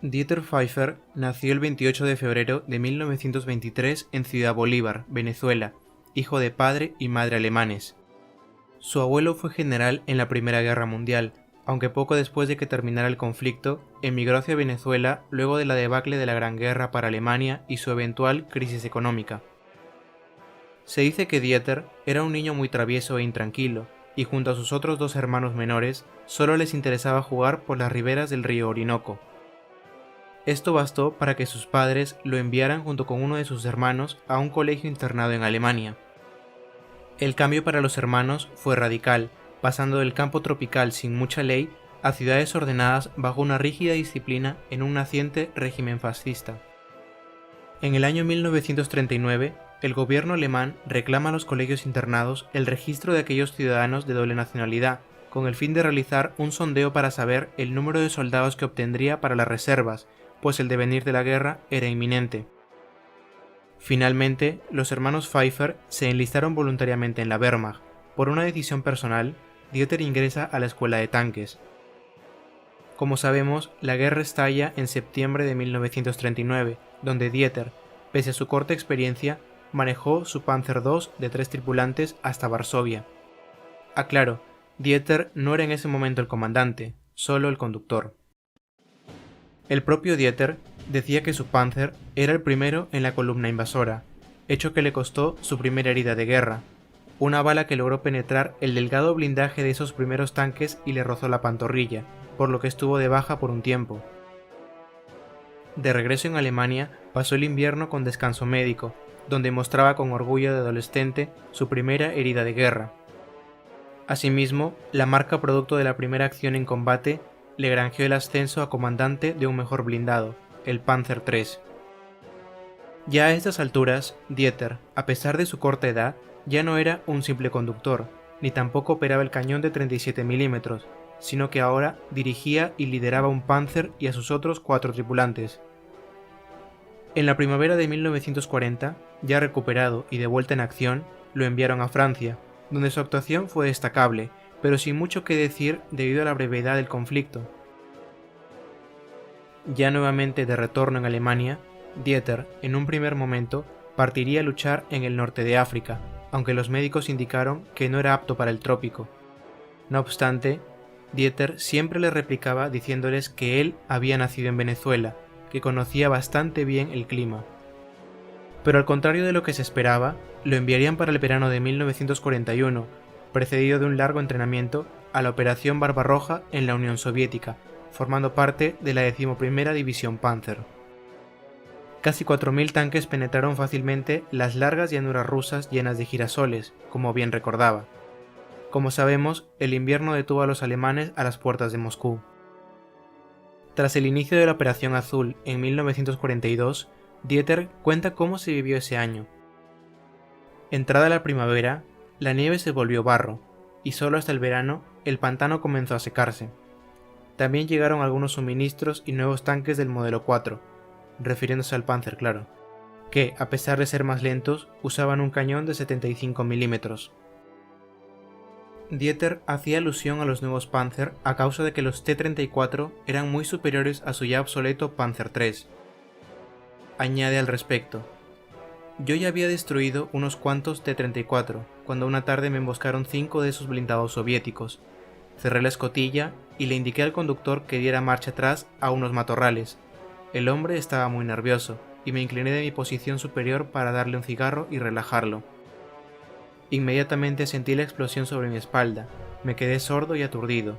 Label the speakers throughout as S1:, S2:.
S1: Dieter Pfeiffer nació el 28 de febrero de 1923 en Ciudad Bolívar, Venezuela, hijo de padre y madre alemanes. Su abuelo fue general en la Primera Guerra Mundial, aunque poco después de que terminara el conflicto, emigró hacia Venezuela luego de la debacle de la Gran Guerra para Alemania y su eventual crisis económica. Se dice que Dieter era un niño muy travieso e intranquilo, y junto a sus otros dos hermanos menores, solo les interesaba jugar por las riberas del río Orinoco. Esto bastó para que sus padres lo enviaran junto con uno de sus hermanos a un colegio internado en Alemania. El cambio para los hermanos fue radical, pasando del campo tropical sin mucha ley a ciudades ordenadas bajo una rígida disciplina en un naciente régimen fascista. En el año 1939, el gobierno alemán reclama a los colegios internados el registro de aquellos ciudadanos de doble nacionalidad, con el fin de realizar un sondeo para saber el número de soldados que obtendría para las reservas, pues el devenir de la guerra era inminente. Finalmente, los hermanos Pfeiffer se enlistaron voluntariamente en la Wehrmacht. Por una decisión personal, Dieter ingresa a la escuela de tanques. Como sabemos, la guerra estalla en septiembre de 1939, donde Dieter, pese a su corta experiencia, manejó su Panzer II de 3 tripulantes hasta Varsovia. Aclaro, Dieter no era en ese momento el comandante, solo el conductor. El propio Dieter decía que su Panzer era el primero en la columna invasora, hecho que le costó su primera herida de guerra, una bala que logró penetrar el delgado blindaje de esos primeros tanques y le rozó la pantorrilla, por lo que estuvo de baja por un tiempo. De regreso en Alemania, pasó el invierno con descanso médico, donde mostraba con orgullo de adolescente su primera herida de guerra. Asimismo, la marca producto de la primera acción en combate le granjeó el ascenso a comandante de un mejor blindado, el Panzer III. Ya a estas alturas, Dieter, a pesar de su corta edad, ya no era un simple conductor, ni tampoco operaba el cañón de 37 mm, sino que ahora dirigía y lideraba un Panzer y a sus otros 4 tripulantes. En la primavera de 1940, ya recuperado y de vuelta en acción, lo enviaron a Francia, donde su actuación fue destacable, pero sin mucho que decir debido a la brevedad del conflicto. Ya nuevamente de retorno en Alemania, Dieter, en un primer momento, partiría a luchar en el norte de África, aunque los médicos indicaron que no era apto para el trópico. No obstante, Dieter siempre les replicaba diciéndoles que él había nacido en Venezuela, que conocía bastante bien el clima. Pero al contrario de lo que se esperaba, lo enviarían para el verano de 1941, precedido de un largo entrenamiento, a la Operación Barbarroja en la Unión Soviética, formando parte de la 11ª División Panzer. Casi 4.000 tanques penetraron fácilmente las largas llanuras rusas llenas de girasoles, como bien recordaba. Como sabemos, el invierno detuvo a los alemanes a las puertas de Moscú. Tras el inicio de la Operación Azul en 1942, Dieter cuenta cómo se vivió ese año. Entrada la primavera, la nieve se volvió barro, y solo hasta el verano el pantano comenzó a secarse. También llegaron algunos suministros y nuevos tanques del modelo 4, refiriéndose al Panzer, claro, que, a pesar de ser más lentos, usaban un cañón de 75 mm. Dieter hacía alusión a los nuevos Panzer a causa de que los T-34 eran muy superiores a su ya obsoleto Panzer III. Añade al respecto: yo ya había destruido unos cuantos T-34 cuando una tarde me emboscaron 5 de esos blindados soviéticos. Cerré la escotilla y le indiqué al conductor que diera marcha atrás a unos matorrales. El hombre estaba muy nervioso y me incliné de mi posición superior para darle un cigarro y relajarlo. Inmediatamente sentí la explosión sobre mi espalda, me quedé sordo y aturdido.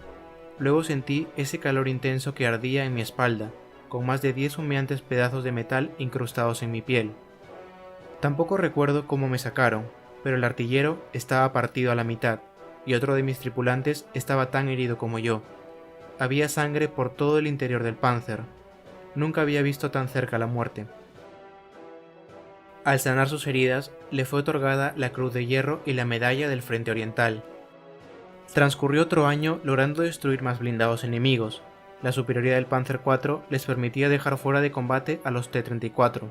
S1: Luego sentí ese calor intenso que ardía en mi espalda, con más de 10 humeantes pedazos de metal incrustados en mi piel. Tampoco recuerdo cómo me sacaron, pero el artillero estaba partido a la mitad, y otro de mis tripulantes estaba tan herido como yo. Había sangre por todo el interior del Panzer. Nunca había visto tan cerca la muerte. Al sanar sus heridas, le fue otorgada la Cruz de Hierro y la Medalla del Frente Oriental. Transcurrió otro año logrando destruir más blindados enemigos. La superioridad del Panzer IV les permitía dejar fuera de combate a los T-34.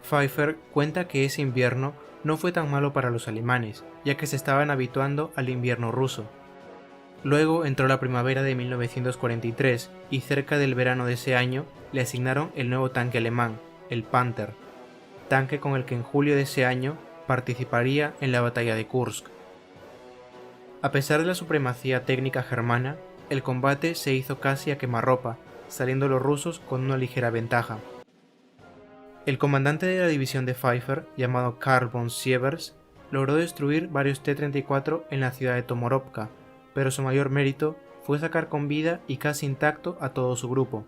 S1: Pfeiffer cuenta que ese invierno no fue tan malo para los alemanes, ya que se estaban habituando al invierno ruso. Luego entró la primavera de 1943 y cerca del verano de ese año le asignaron el nuevo tanque alemán, el Panther, tanque con el que en julio de ese año participaría en la batalla de Kursk. A pesar de la supremacía técnica germana, el combate se hizo casi a quemarropa, saliendo los rusos con una ligera ventaja. El comandante de la división de Pfeiffer, llamado Karl von Sievers, logró destruir varios T-34 en la ciudad de Tomorovka, pero su mayor mérito fue sacar con vida y casi intacto a todo su grupo.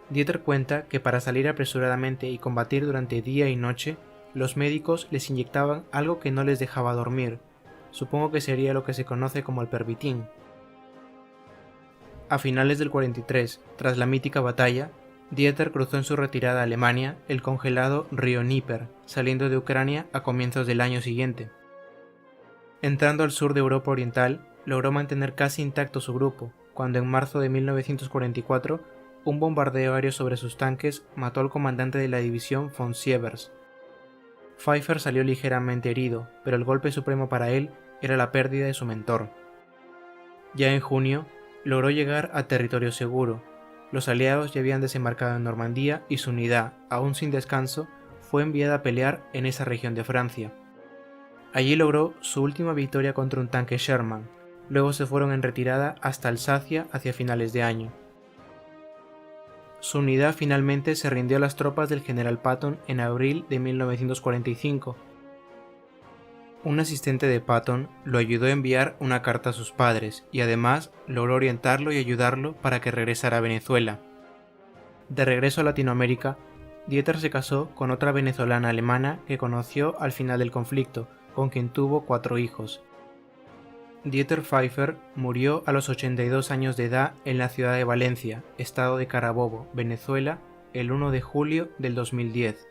S1: Dieter cuenta que para salir apresuradamente y combatir durante día y noche, los médicos les inyectaban algo que no les dejaba dormir, supongo que sería lo que se conoce como el pervitin. A finales del 43, tras la mítica batalla, Dieter cruzó en su retirada a Alemania el congelado río Dnieper, saliendo de Ucrania a comienzos del año siguiente. Entrando al sur de Europa Oriental, logró mantener casi intacto su grupo, cuando en marzo de 1944 un bombardeo aéreo sobre sus tanques mató al comandante de la división von Sievers. Pfeiffer salió ligeramente herido, pero el golpe supremo para él era la pérdida de su mentor. Ya en junio, logró llegar a territorio seguro. Los aliados ya habían desembarcado en Normandía y su unidad, aún sin descanso, fue enviada a pelear en esa región de Francia. Allí logró su última victoria contra un tanque Sherman, luego se fueron en retirada hasta Alsacia hacia finales de año. Su unidad finalmente se rindió a las tropas del general Patton en abril de 1945. Un asistente de Patton lo ayudó a enviar una carta a sus padres y además logró orientarlo y ayudarlo para que regresara a Venezuela. De regreso a Latinoamérica, Dieter se casó con otra venezolana alemana que conoció al final del conflicto, con quien tuvo 4 hijos. Dieter Pfeiffer murió a los 82 años de edad en la ciudad de Valencia, estado de Carabobo, Venezuela, el 1 de julio del 2010.